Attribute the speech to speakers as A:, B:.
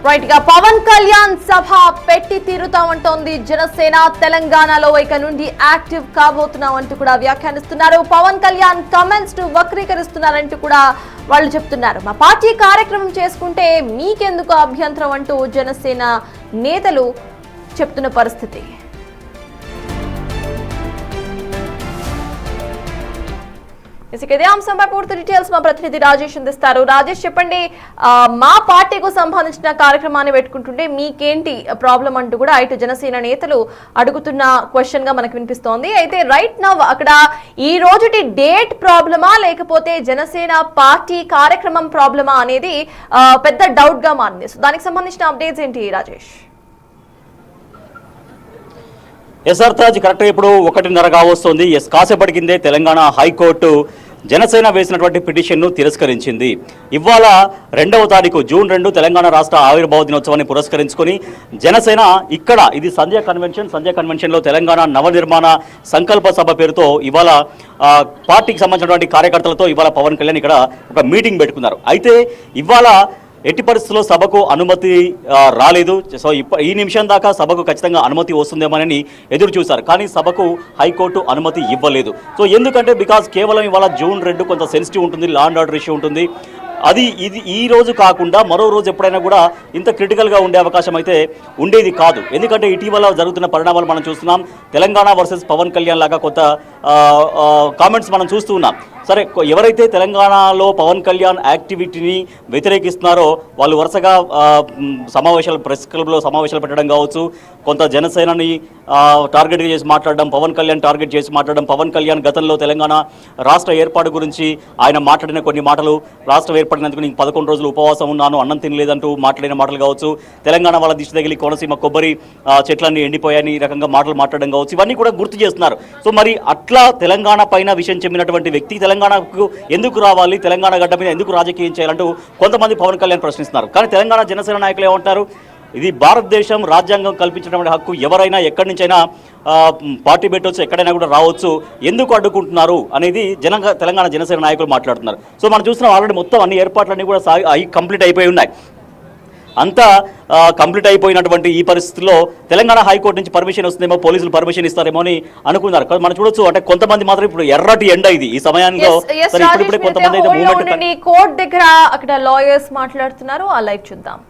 A: Right గా పవన్ కళ్యాణ్ సభ పెట్టి తీరుతామంటోంది జనసేన. తెలంగాణలో ఇక నుండి యాక్టివ్ కాబోతున్నామంటూ కూడా వ్యాఖ్యానిస్తున్నారు. పవన్ కళ్యాణ్ కమెంట్స్ ను వక్రీకరిస్తున్నారంటూ కూడా వాళ్ళు చెప్తున్నారు. మా పార్టీ కార్యక్రమం చేసుకుంటే మీకెందుకు అభ్యంతరం అంటూ జనసేన నేతలు చెప్తున్న పరిస్థితి. ఇదే అంశంపై పూర్తి డీటెయిల్స్ మా ప్రతినిధి రాజేష్ అందిస్తారు. రాజేష్, చెప్పండి, మా పార్టీకు సంబంధించిన కార్యక్రమాన్ని పెట్టుకుంటుంటే మీకేంటి ప్రాబ్లం అంటూ కూడా ఇటు జనసేన నేతలు అడుగుతున్న క్వశ్చన్ గా మనకు వినిపిస్తోంది. అయితే రైట్ నవ్ అక్కడ ఈ రోజుటి డేట్ ప్రాబ్లమా లేకపోతే జనసేన పార్టీ కార్యక్రమం ప్రాబ్లమా అనేది పెద్ద డౌట్ గా మారింది. సో దానికి సంబంధించిన అప్డేట్స్ ఏంటి రాజేష్?
B: ఎస్ఆర్ తాజ్ కరెక్ట్గా ఇప్పుడు 1:30 కావస్తుంది. కాసేపటి కిందే తెలంగాణ హైకోర్టు జనసేన వేసినటువంటి పిటిషన్ను తిరస్కరించింది. ఇవాళ 2వ తారీఖు జూన్ 2 తెలంగాణ రాష్ట్ర ఆవిర్భావ దినోత్సవాన్ని పురస్కరించుకొని జనసేన ఇక్కడ ఇది సంధ్య కన్వెన్షన్లో తెలంగాణ నవనిర్మాణ సంకల్ప సభ పేరుతో ఇవాళ పార్టీకి సంబంధించినటువంటి కార్యకర్తలతో ఇవాళ పవన్ కళ్యాణ్ ఇక్కడ ఒక మీటింగ్ పెట్టుకున్నారు. అయితే ఇవాళ ఎట్టి పరిస్థితుల్లో సభకు అనుమతి రాలేదు. సో ఈ నిమిషం దాకా సభకు ఖచ్చితంగా అనుమతి వస్తుందేమోనని ఎదురు చూశారు. కానీ సభకు హైకోర్టు అనుమతి ఇవ్వలేదు. సో ఎందుకంటే బికాజ్ కేవలం ఇవాళ జూన్ 2 కొంత సెన్సిటివ్ ఉంటుంది, లా అండ్ ఆర్డర్ ఇష్యూ ఉంటుంది. ఇది ఈ రోజు కాకుండా మరో రోజు ఎప్పుడైనా కూడా ఇంత క్రిటికల్గా ఉండే అవకాశం అయితే ఉండేది కాదు. ఎందుకంటే ఇటీవల జరుగుతున్న పరిణామాలు మనం చూస్తున్నాం. తెలంగాణ వర్సెస్ పవన్ కళ్యాణ్ లాగా కొత్త కామెంట్స్ మనం చూస్తూ ఉన్నాం. సరే, ఎవరైతే తెలంగాణలో పవన్ కళ్యాణ్ యాక్టివిటీని వ్యతిరేకిస్తున్నారో వాళ్ళు వరుసగా సమావేశాలు, ప్రెస్ క్లబ్లో సమావేశాలు పెట్టడం కావచ్చు, కొంత జనసేనని టార్గెట్ చేసి మాట్లాడడం, పవన్ కళ్యాణ్ టార్గెట్ చేసి మాట్లాడడం, పవన్ కళ్యాణ్ గతంలో తెలంగాణ రాష్ట్ర ఏర్పాటు గురించి ఆయన మాట్లాడిన కొన్ని మాటలు, రాష్ట్రం ఏర్పడినందుకు నేను 11 రోజులు ఉపవాసం ఉన్నాను, అన్నం తినలేదంటూ మాట్లాడిన మాటలు కావచ్చు, తెలంగాణ వాళ్ళ దిష్టి తగిలి కోనసీమ కొబ్బరి చెట్లన్నీ ఎండిపోయాయని ఈ రకంగా మాటలు మాట్లాడడం కావచ్చు, ఇవన్నీ కూడా గుర్తు చేస్తున్నారు. సో మరి అట్లా తెలంగాణ పైన విషయం చెప్పినటువంటి వ్యక్తి తెలంగాణకు ఎందుకు రావాలి, తెలంగాణ గడ్డ మీద ఎందుకు రాజకీయం చేయాలంటూ కొంతమంది పవన్ కళ్యాణ్ ప్రశ్నిస్తున్నారు. కానీ తెలంగాణ జనసేన నాయకులు ఏమంటారు? ఇది భారతదేశం, రాజ్యాంగం కల్పించినటువంటి హక్కు, ఎవరైనా ఎక్కడి నుంచైనా పార్టీ పెట్టవచ్చు, ఎక్కడైనా కూడా రావచ్చు, ఎందుకు అడ్డుకుంటున్నారు అనేది తెలంగాణ జనసేన నాయకులు మాట్లాడుతున్నారు. సో మనం చూస్తున్నాం ఆల్రెడీ మొత్తం అన్ని ఏర్పాట్లన్నీ కూడా కంప్లీట్ అయిపోయి ఉన్నాయి. అంతా కంప్లీట్ అయిపోయినటువంటి ఈ పరిస్థితుల్లో తెలంగాణ హైకోర్టు నుంచి పర్మిషన్ వస్తుందేమో, పోలీసులు పర్మిషన్ ఇస్తారేమో అని అనుకున్నారు. మనం చూడొచ్చు, అంటే కొంతమంది మాత్రం ఇప్పుడు ఎర్రటి ఎండ ఇది ఈ సమయంలో ఇప్పుడే కొంతమంది అయితే మూవ్మెంట్
A: కోర్టు దగ్గర అక్కడ లాయర్స్ మాట్లాడుతున్నారు. ఆ లైవ్ చూద్దాం.